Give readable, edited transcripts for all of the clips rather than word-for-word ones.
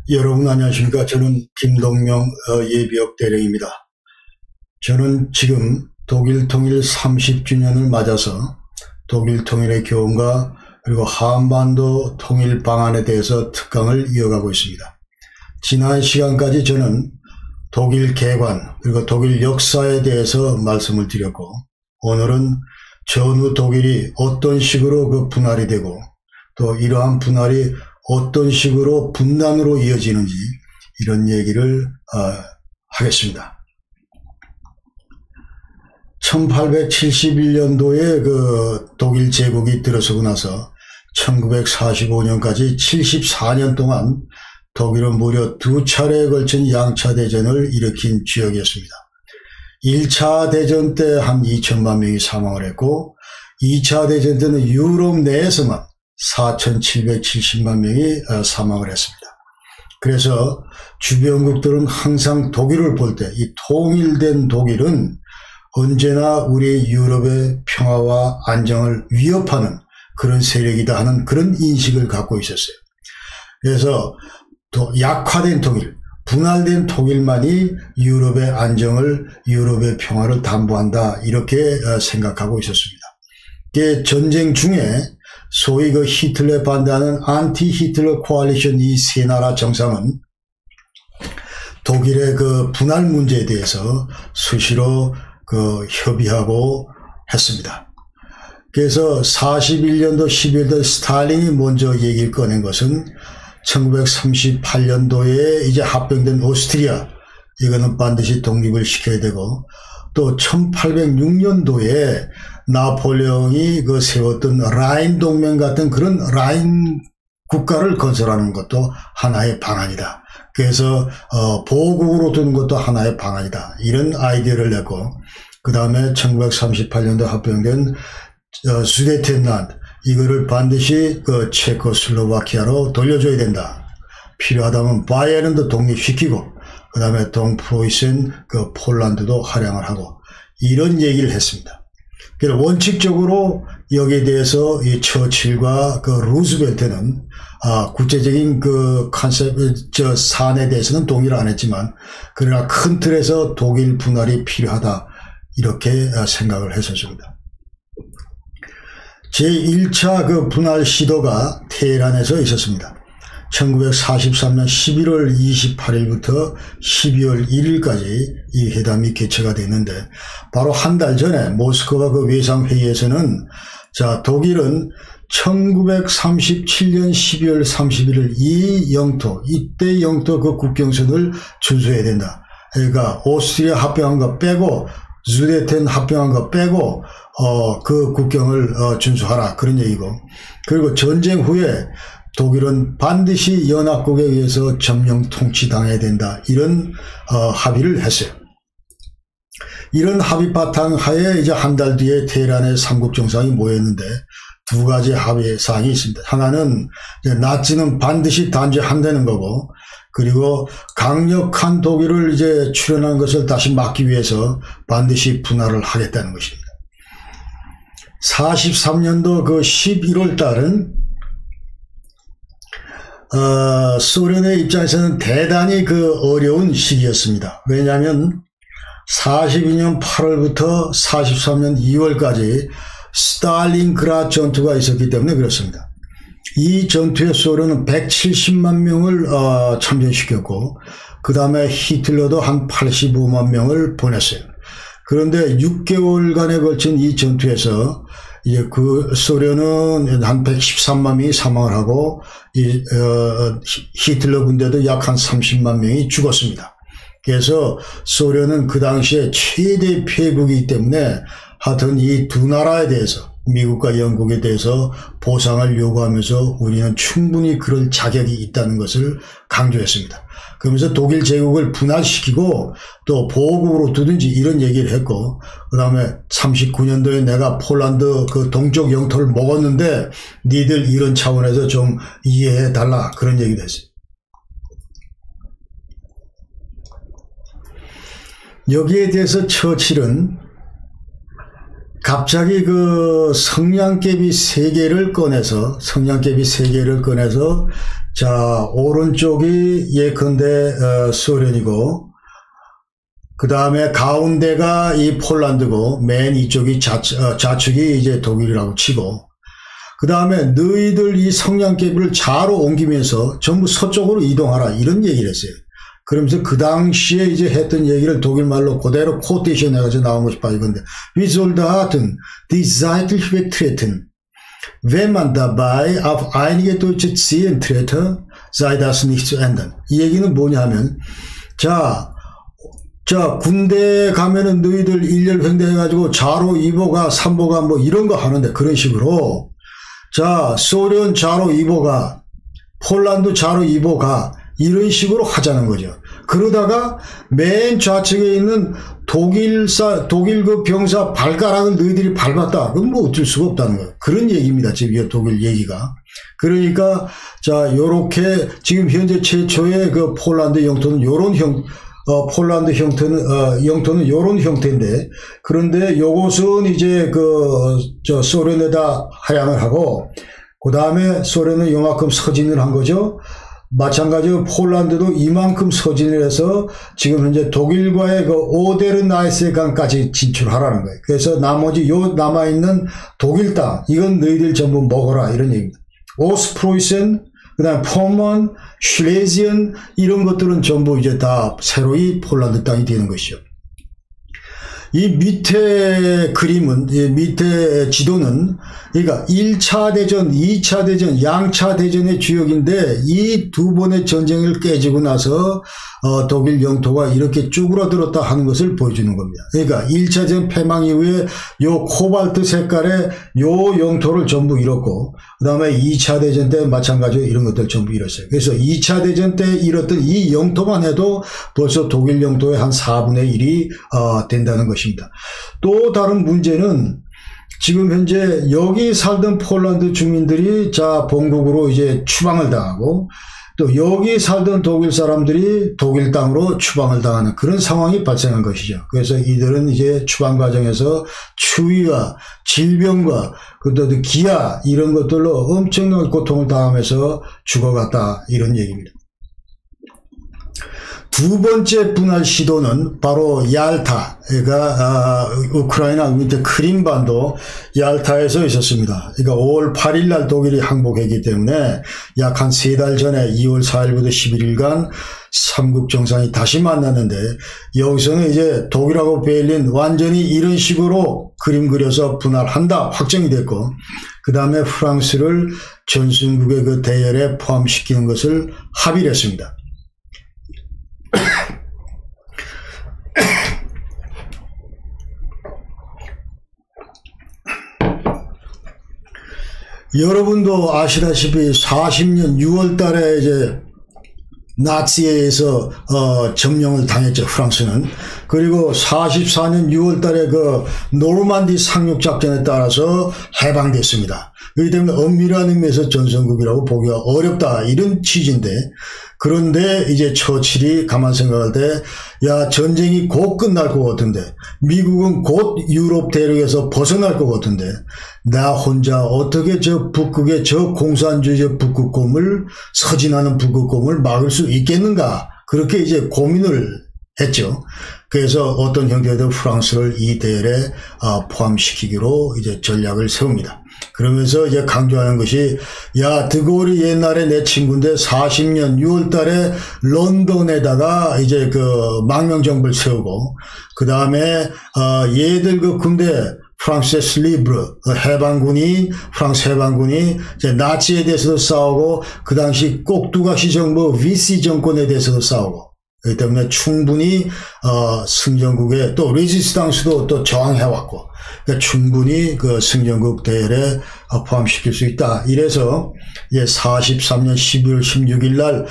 여러분 안녕하십니까. 저는 김동명 예비역 대령입니다. 저는 지금 독일 통일 30주년을 맞아서 독일 통일의 교훈과 그리고 한반도 통일 방안에 대해서 특강을 이어가고 있습니다. 지난 시간까지 저는 독일 개관 그리고 독일 역사에 대해서 말씀을 드렸고, 오늘은 전후 독일이 어떤 식으로 그 분할이 되고 또 이러한 분할이 어떤 식으로 분단으로 이어지는지 이런 얘기를 하겠습니다. 1871년도에 그 독일 제국이 들어서고 나서 1945년까지 74년 동안 독일은 무려 2차례에 걸친 양차 대전을 일으킨 지역이었습니다. 1차 대전 때 한 2천만 명이 사망을 했고, 2차 대전 때는 유럽 내에서만 4,770만 명이 사망을 했습니다. 그래서 주변국들은 항상 독일을 볼 때 이 통일된 독일은 언제나 우리 유럽의 평화와 안정을 위협하는 그런 세력이다 하는 그런 인식을 갖고 있었어요. 그래서 약화된 독일, 분할된 독일만이 유럽의 안정을, 유럽의 평화를 담보한다, 이렇게 생각하고 있었습니다. 이게 전쟁 중에 소위 그 히틀러에 반대하는 안티 히틀러 코알리션 이 세 나라 정상은 독일의 그 분할 문제에 대해서 수시로 그 협의하고 했습니다. 그래서 41년도 12월 스탈린이 먼저 얘기를 꺼낸 것은 1938년도에 이제 합병된 오스트리아, 이거는 반드시 독립을 시켜야 되고, 또 1806년도에 나폴레옹이 그 세웠던 라인 동맹 같은 그런 라인 국가를 건설하는 것도 하나의 방안이다. 그래서 보호국으로 두는 것도 하나의 방안이다. 이런 아이디어를 냈고, 그 다음에 1938년도에 합병된 수데텐란드, 이거를 반드시 그 체코슬로바키아로 돌려줘야 된다. 필요하다면 바이에른도 독립시키고, 그 다음에 동프로이센 그 폴란드도 할양을 하고, 이런 얘기를 했습니다. 그래서 원칙적으로 여기에 대해서 이 처칠과 그 루스벨트는 구체적인 그 사안에 대해서는 동의를 안 했지만, 그러나 큰 틀에서 독일 분할이 필요하다, 이렇게 생각을 했었습니다. 제1차 그 분할 시도가 테헤란에서 있었습니다. 1943년 11월 28일부터 12월 1일까지 이 회담이 개최가 됐는데, 바로 한 달 전에 모스크바 그 외상회의에서는 독일은 1937년 12월 31일 이 영토, 이때 영토 그 국경선을 준수해야 된다. 그러니까 오스트리아 합병한 거 빼고, 수데텐 합병한 거 빼고 그 국경을 준수하라, 그런 얘기고, 그리고 전쟁 후에 독일은 반드시 연합국에 의해서 점령 통치당해야 된다, 이런 합의를 했어요. 이런 합의 바탕하에 이제 한 달 뒤에 테헤란의 삼국 정상이 모였는데 두 가지 합의 사항이 있습니다. 하나는 나치는 반드시 단죄한다는 거고, 그리고 강력한 독일을 이제 출현한 것을 다시 막기 위해서 반드시 분할을 하겠다는 것입니다. 43년도 그 11월 달은 소련의 입장에서는 대단히 그 어려운 시기였습니다. 왜냐하면 42년 8월부터 43년 2월까지 스탈린그라드 전투가 있었기 때문에 그렇습니다. 이 전투에 소련은 170만 명을 참전시켰고, 그 다음에 히틀러도 한 85만 명을 보냈어요. 그런데 6개월간에 걸친 이 전투에서 이제 그 소련은 한 113만 명이 사망을 하고, 히틀러 군대도 약 한 30만 명이 죽었습니다. 그래서 소련은 그 당시에 최대 패국이기 때문에 하여튼 이 두 나라에 대해서, 미국과 영국에 대해서 보상을 요구하면서 우리는 충분히 그럴 자격이 있다는 것을 강조했습니다. 그러면서 독일 제국을 분할시키고 또 보호국으로 두든지 이런 얘기를 했고, 그 다음에 39년도에 내가 폴란드 그 동쪽 영토를 먹었는데 니들 이런 차원에서 좀 이해해 달라, 그런 얘기도 했어요. 여기에 대해서 처칠은 갑자기 그 성냥개비 3개를 꺼내서 자, 오른쪽이 예컨대 소련이고, 그 다음에 가운데가 이 폴란드고, 맨 이쪽이 좌측이 이제 독일이라고 치고, 그 다음에 너희들 이 성냥개비를 좌로 옮기면서 전부 서쪽으로 이동하라, 이런 얘기를 했어요. 그러면서 그 당시에 이제 했던 얘기를 독일말로 그대로 코테이션 해가지고 나온 것이 바로 이건데, Wir Soldaten, die seitlich wegtreten. Wenn man dabei auf einige Deutsche ziehen trete, sei das nicht zu ändern. 이 얘기는 뭐냐 하면, 자, 군대 가면은 너희들 일렬 횡대해가지고 좌로 2보가, 3보가 뭐 이런 거 하는데, 그런 식으로, 자, 소련 좌로 2보가, 폴란드 좌로 2보가, 이런 식으로 하자는 거죠. 그러다가 맨 좌측에 있는 독일 그 병사 발가락을 너희들이 밟았다. 그건 뭐 어쩔 수가 없다는 거예요. 그런 얘기입니다. 지금 독일 얘기가. 그러니까, 자, 요렇게 지금 현재 최초의 그 폴란드 영토는 요런 폴란드 영토는 요런 형태인데, 그런데 요것은 이제 소련에다 하향을 하고, 그 다음에 소련은 요만큼 서진을 한 거죠. 마찬가지로 폴란드도 이만큼 서진을 해서 지금 현재 독일과의 그 오데르나이스 강까지 진출하라는 거예요. 그래서 나머지 요 남아있는 독일 땅, 이건 너희들 전부 먹어라, 이런 얘기입니다. 오스프로이센, 그 다음에 포먼, 슐레지언, 이런 것들은 전부 이제 다 새로이 폴란드 땅이 되는 것이죠. 이 밑에 그림은, 이 밑에 지도는, 그러니까 1차 대전, 2차 대전, 양차 대전의 주역인데, 이 두 번의 전쟁을 깨지고 나서, 독일 영토가 이렇게 쭈그러들었다 하는 것을 보여주는 겁니다. 그러니까 1차 대전 패망 이후에 요 코발트 색깔의 요 영토를 전부 잃었고, 그 다음에 2차 대전 때 마찬가지로 이런 것들 전부 잃었어요. 그래서 2차 대전 때 잃었던 이 영토만 해도 벌써 독일 영토의 한 4분의 1이 된다는 것입니다. 또 다른 문제는 지금 현재 여기 살던 폴란드 주민들이 자 본국으로 이제 추방을 당하고, 또 여기 살던 독일 사람들이 독일 땅으로 추방을 당하는 그런 상황이 발생한 것이죠. 그래서 이들은 이제 추방 과정에서 추위와 질병과 또 기아 이런 것들로 엄청난 고통을 당하면서 죽어갔다, 이런 얘기입니다. 두 번째 분할 시도는 바로 얄타가 우크라이나 밑에 크림반도 얄타에서 있었습니다. 그러니까 5월 8일 날 독일이 항복했기 때문에 약 한 3달 전에 2월 4일부터 11일간 삼국 정상이 다시 만났는데, 여기서는 이제 독일하고 베를린 완전히 이런 식으로 그림 그려서 분할한다 확정이 됐고, 그 다음에 프랑스를 전순국의 그 대열에 포함시키는 것을 합의를 했습니다. 여러분도 아시다시피 40년 6월 달에 이제 나치에 의해서 점령을 당했죠, 프랑스는. 그리고 44년 6월 달에 그 노르만디 상륙 작전에 따라서 해방됐습니다. 그렇기 때문에 엄밀한 의미에서 전성국이라고 보기가 어렵다, 이런 취지인데, 그런데 이제 처칠이 가만 생각할 때, 야, 전쟁이 곧 끝날 것 같은데, 미국은 곧 유럽 대륙에서 벗어날 것 같은데, 나 혼자 어떻게 저 북극의 저 공산주의 북극곰을, 서진하는 북극곰을 막을 수 있겠는가, 그렇게 이제 고민을 했죠. 그래서 어떤 형태든 프랑스를 이 대열에 포함시키기로 이제 전략을 세웁니다. 그러면서 이제 강조하는 것이, 야, 드골이 옛날에 내 친구인데 40년 6월 달에 런던에다가 이제 그 망명정부를 세우고, 그 다음에 얘들 그 군대 프랑스의 슬리브르 프랑스 해방군이 이제 나치에 대해서도 싸우고, 그 당시 꼭두가시 정부 위시 정권에 대해서도 싸우고, 그렇기 때문에 충분히 승전국에 또 레지스탕스도 또 저항해왔고, 그러니까 충분히 그 승전국 대열에 포함시킬 수 있다. 이래서 이제 43년 12월 16일 날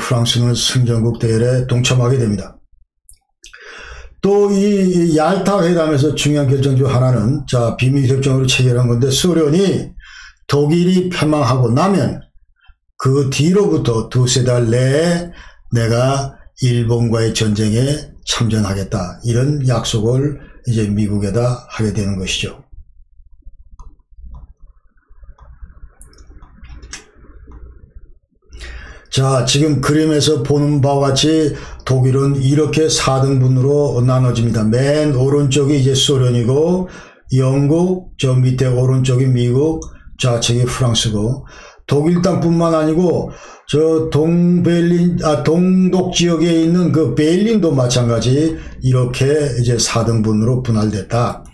프랑스는 승전국 대열에 동참하게 됩니다. 또 이 얄타 회담에서 중요한 결정 중 하나는, 자, 비밀협정으로 체결한 건데, 소련이 독일이 패망하고 나면 그 뒤로부터 두세 달 내에 내가 일본과의 전쟁에 참전하겠다, 이런 약속을 이제 미국에다 하게 되는 것이죠. 자, 지금 그림에서 보는 바와 같이 독일은 이렇게 4등분으로 나눠집니다. 맨 오른쪽이 이제 소련이고, 영국, 저 밑에 오른쪽이 미국, 좌측이 프랑스고, 독일 땅뿐만 아니고, 저 동독 지역에 있는 그 베를린도 마찬가지 이렇게 이제 4등분으로 분할됐다.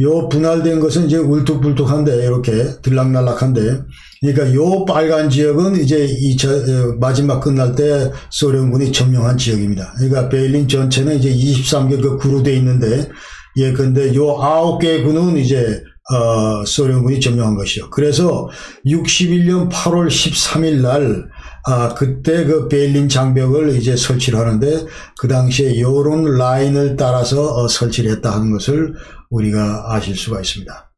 요 분할된 것은 이제 울퉁불퉁한데, 이렇게 들락날락한데, 그러니까 요 빨간 지역은 이제 마지막 끝날 때 소련군이 점령한 지역입니다. 그러니까 베를린 전체는 이제 23개 그 구로 돼 있는데, 예, 근데 요 9개 구는 이제 소련군이 점령한 것이요. 그래서 61년 8월 13일 날, 그때 그 베를린 장벽을 이제 설치를 하는데, 그 당시에 요런 라인을 따라서 설치를 했다 하는 것을 우리가 아실 수가 있습니다.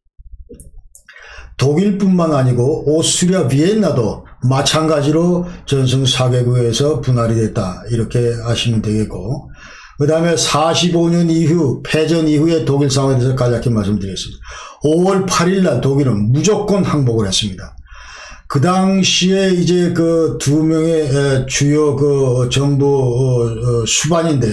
독일뿐만 아니고 오스트리아 비엔나도 마찬가지로 전승 4개국에서 분할이 됐다. 이렇게 아시면 되겠고, 그 다음에 45년 이후, 패전 이후의 독일 상황에 대해서 간략히 말씀드리겠습니다. 5월 8일 날 독일은 무조건 항복을 했습니다. 그 당시에 이제 그 두 명의 주요 그 정부 수반인데,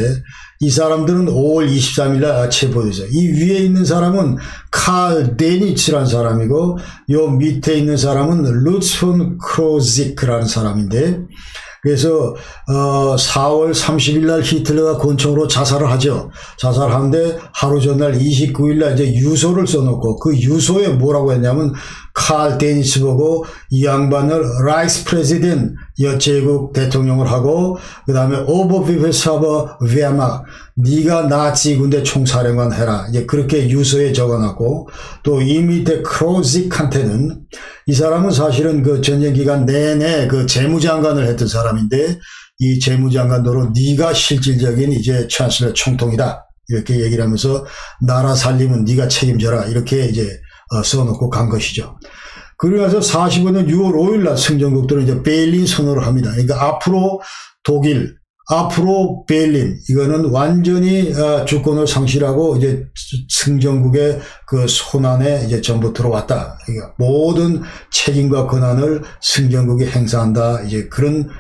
이 사람들은 5월 23일 날 체포돼서, 이 위에 있는 사람은 칼 데니츠라는 사람이고, 요 밑에 있는 사람은 루츠 폰 크로지크라는 사람인데, 그래서 4월 30일 날 히틀러가 권총으로 자살을 하죠. 자살하는데 하루 전날 29일 날 이제 유서를 써놓고, 그 유서에 뭐라고 했냐면, 칼 데니츠 보고 이 양반을 라이스 프레지덴트 여제국 대통령을 하고, 그 다음에 오버비페사버 웨마, 네가 나치 군대 총사령관 해라, 이제 그렇게 유서에 적어놨고, 또 이 밑에 크로직한테는, 이 사람은 사실은 그 전쟁 기간 내내 그 재무장관을 했던 사람인데, 이 재무장관도로 네가 실질적인 이제 찬슬러 총통이다, 이렇게 얘기를 하면서 나라 살림은 네가 책임져라, 이렇게 이제 써놓고 간 것이죠. 그러면서 45년 6월 5일 날 승전국들은 이제 베를린 선언을 합니다. 그러니까 앞으로 독일, 앞으로 베를린, 이거는 완전히 주권을 상실하고 이제 승전국의 그 손안에 이제 전부 들어왔다. 그러니까 모든 책임과 권한을 승전국이 행사한다. 이제 그런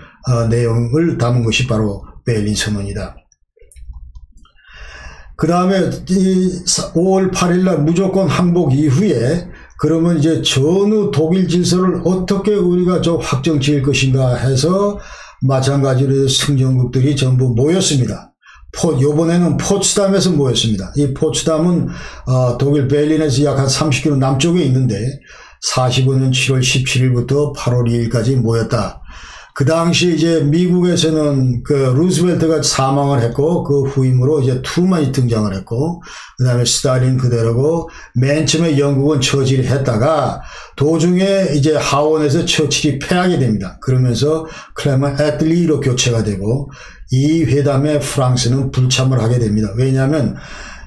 내용을 담은 것이 바로 베를린 선언이다. 그 다음에 5월 8일 날 무조건 항복 이후에, 그러면 이제 전후 독일 질서를 어떻게 우리가 좀 확정 지을 것인가 해서 마찬가지로 승전국들이 전부 모였습니다. 요번에는 포츠담에서 모였습니다. 이 포츠담은 독일 베를린에서 약 한 30km 남쪽에 있는데 45년 7월 17일부터 8월 2일까지 모였다. 그 당시 이제 미국에서는 그 루스벨트가 사망을 했고, 그 후임으로 이제 트루만이 등장을 했고, 그 다음에 스탈린 그대로고, 맨 처음에 영국은 처치를 했다가 도중에 이제 하원에서 처치를 패하게 됩니다. 그러면서 클레먼 애틀리로 교체가 되고, 이 회담에 프랑스는 불참을 하게 됩니다. 왜냐하면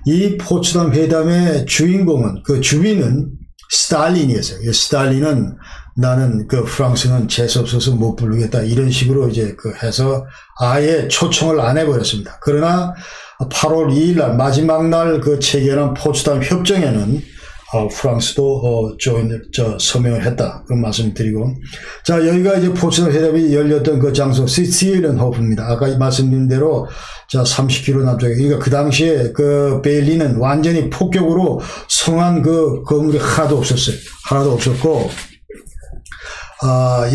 이 포츠담 회담의 주인공은, 그 주인은 스탈린이었어요. 스탈린은 나는 그 프랑스는 재수없어서 못 부르겠다, 이런 식으로 이제 그 해서 아예 초청을 안 해버렸습니다. 그러나 8월 2일 날 마지막 날 그 체결한 포츠담 협정에는 프랑스도 서명을 했다, 그런 말씀드리고, 자, 여기가 이제 포츠담 회담이 열렸던 그 장소 시칠렌호프입니다. 아까 말씀드린 대로 자 30km 남쪽에, 그러니까 그 당시에 그 베를린은 완전히 폭격으로 성한 그 건물이 하나도 없었어요. 하나도 없었고,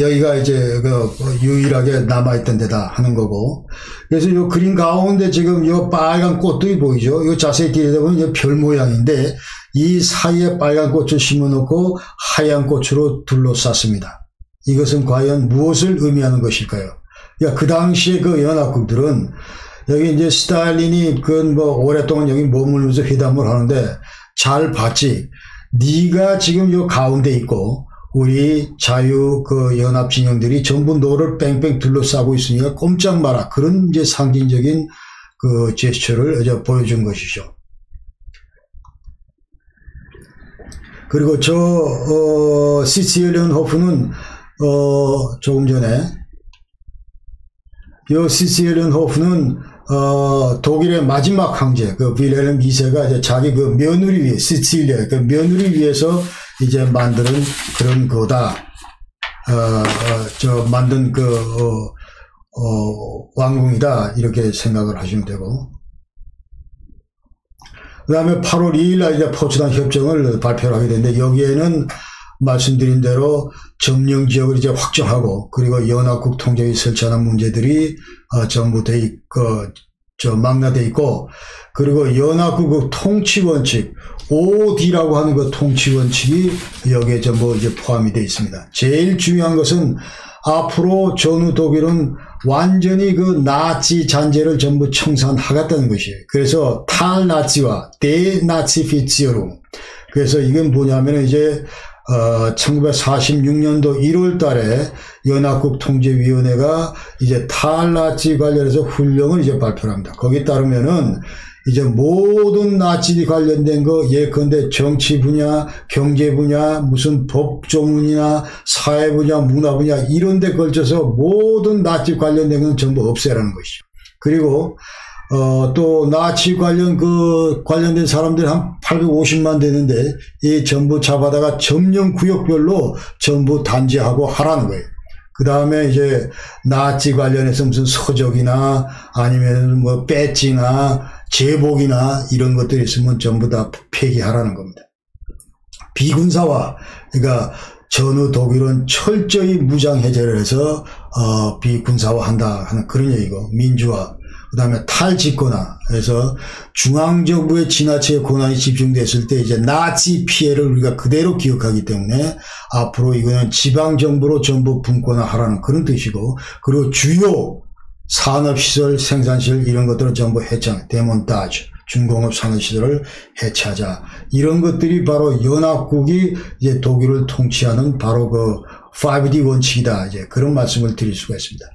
여기가 이제 그 유일하게 남아있던 데다 하는 거고, 그래서 요 그림 가운데 지금 요 빨간 꽃들이 보이죠? 요 자세히 들여다보면 별 모양인데, 이 사이에 빨간 꽃을 심어놓고 하얀 꽃으로 둘러쌌습니다. 이것은 과연 무엇을 의미하는 것일까요? 그러니까 그 당시에 그 연합국들은, 여기 이제 스탈린이 그 오랫동안 여기 머물면서 회담을 하는데, 잘 봤지? 네가 지금 요 가운데 있고, 우리 자유 그 연합 진영들이 전부 너를 뺑뺑 둘러싸고 있으니까 꼼짝 마라. 그런 이제 상징적인 그 제스처를 이제 보여준 것이죠. 그리고 시칠렌호프는 조금 전에 요 시칠렌호프는 독일의 마지막 황제 그 빌헬름 2세가 이제 자기 그 며느리 위해, 시칠리아 그 며느리 위해서 이제 만드는 그런 거다. 만든 왕궁이다 이렇게 생각을 하시면 되고, 그 다음에 8월 2일 날 이제 포츠담 협정을 발표를 하게 되는데, 여기에는 말씀드린 대로 점령 지역을 이제 확정하고, 그리고 연합국 통제에 설치하는 문제들이 전부 망라돼 있고, 그리고 연합국 통치 원칙 OD라고 하는 그 통치 원칙이 여기에 전부 이제 포함이 되어 있습니다. 제일 중요한 것은 앞으로 전후 독일은 완전히 그 나치 잔재를 전부 청산하겠다는 것이에요. 그래서 탈나치와 데나치피치어로, 그래서 이건 뭐냐면 이제 1946년도 1월 달에 연합국 통제위원회가 이제 탈나치 관련해서 훈령을 이제 발표합니다. 거기에 따르면은 이제 모든 나치 관련된 거, 예컨대 정치 분야, 경제 분야, 무슨 법 조문이나 사회 분야, 문화 분야 이런 데 걸쳐서 모든 나치 관련된 건 전부 없애라는 것이죠. 그리고 또 나치 관련된 사람들이 한 850만 되는데, 이 전부 잡아다가 점령 구역별로 전부 단죄하고 하라는 거예요. 그 다음에 이제 나치 관련해서 무슨 서적이나 아니면 뭐 배지나 제복이나 이런 것들이 있으면 전부 다 폐기하라는 겁니다. 비군사화, 그러니까 전후 독일은 철저히 무장 해제를 해서 비군사화한다 하는 그런 얘기고, 민주화, 그 다음에 탈집권화, 그래서 중앙정부의 지나치게 권한이 집중됐을 때 이제 나치 피해를 우리가 그대로 기억하기 때문에 앞으로 이거는 지방정부로 전부 분권화하라는 그런 뜻이고, 그리고 주요 산업시설, 생산시설 이런 것들은 전부 해체하자, 데몬타주, 중공업 산업시설을 해체하자. 이런 것들이 바로 연합국이 이제 독일을 통치하는 바로 그 5D 원칙이다. 이제 그런 말씀을 드릴 수가 있습니다.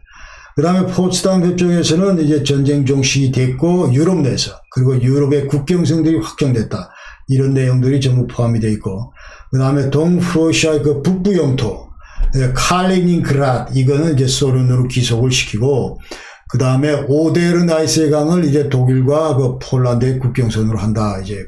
그 다음에 포츠담 협정에서는 이제 전쟁 종식이 됐고, 유럽 내에서, 그리고 유럽의 국경선들이 확정됐다. 이런 내용들이 전부 포함이 되어 있고, 그 다음에 동프로시아의 그 북부 영토, 칼리닝그라드, 이거는 이제 소련으로 귀속을 시키고, 그 다음에 오데르나이스의 강을 이제 독일과 그 폴란드의 국경선으로 한다. 이제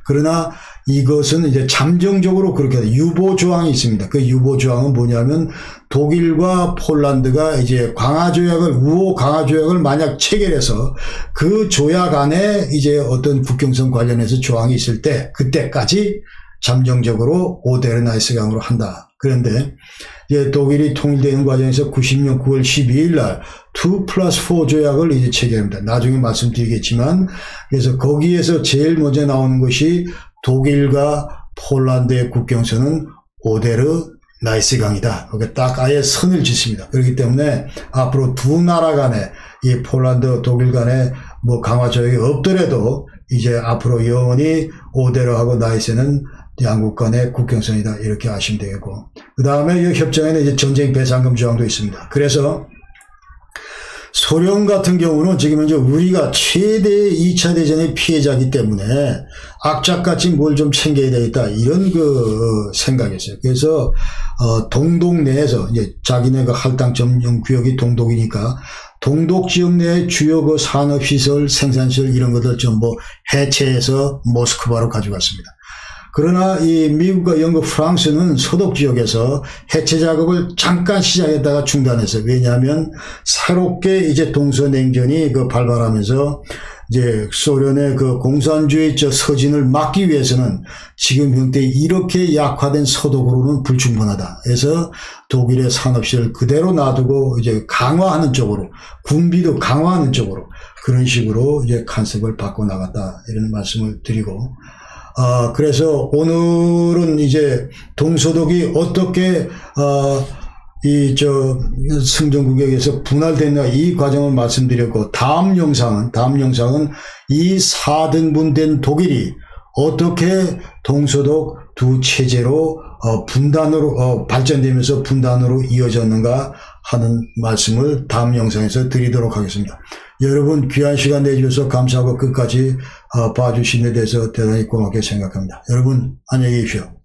그러나 이것은 이제 잠정적으로 그렇게 유보 조항이 있습니다. 그 유보 조항은 뭐냐면, 독일과 폴란드가 이제 우호 강화 조약을 만약 체결해서 그 조약 안에 이제 어떤 국경선 관련해서 조항이 있을 때, 그때까지 잠정적으로 오데르나이스 강으로 한다. 그런데 이제 독일이 통일되는 과정에서 90년 9월 12일 날 2+4 조약을 이제 체결합니다. 나중에 말씀드리겠지만, 그래서 거기에서 제일 먼저 나오는 것이 독일과 폴란드의 국경선은 오데르나이스 강이다. 거기에 딱 아예 선을 짓습니다. 그렇기 때문에 앞으로 두 나라 간에, 이 폴란드, 독일 간에 뭐 강화 조약이 없더라도 이제 앞으로 영원히 오데르하고 나이스는 양국 간의 국경선이다. 이렇게 아시면 되겠고, 그 다음에 이 협정에는 이제 전쟁 배상금 조항도 있습니다. 그래서 소련 같은 경우는 지금 이제 우리가 최대의 2차 대전의 피해자이기 때문에 악착같이 뭘 좀 챙겨야 되겠다. 이런 그 생각이었어요. 그래서 동독 내에서 이제 자기네 그 할당 점령 구역이 동독이니까 동독 지역 내 주요 그 산업시설, 생산시설 이런 것들 전부 해체해서 모스크바로 가져갔습니다. 그러나 이 미국과 영국, 프랑스는 서독 지역에서 해체 작업을 잠깐 시작했다가 중단했어요. 왜냐하면 새롭게 이제 동서냉전이 그 발발하면서 이제 소련의 그 공산주의 서진을 막기 위해서는 지금 형태의 이렇게 약화된 서독으로는 불충분하다. 그래서 독일의 산업시설 그대로 놔두고 이제 강화하는 쪽으로, 군비도 강화하는 쪽으로 그런 식으로 이제 컨셉을 바꿔 나갔다. 이런 말씀을 드리고, 그래서 오늘은 이제 동서독이 어떻게 승전국에게서 분할됐나 이 과정을 말씀드렸고, 다음 영상은 이 4등분된 독일이 어떻게 동서독 두 체제로 분단으로 발전되면서 분단으로 이어졌는가 하는 말씀을 다음 영상에서 드리도록 하겠습니다. 여러분 귀한 시간 내주셔서 감사하고 끝까지 봐주신 데 대해서 대단히 고맙게 생각합니다. 여러분 안녕히 계십시오.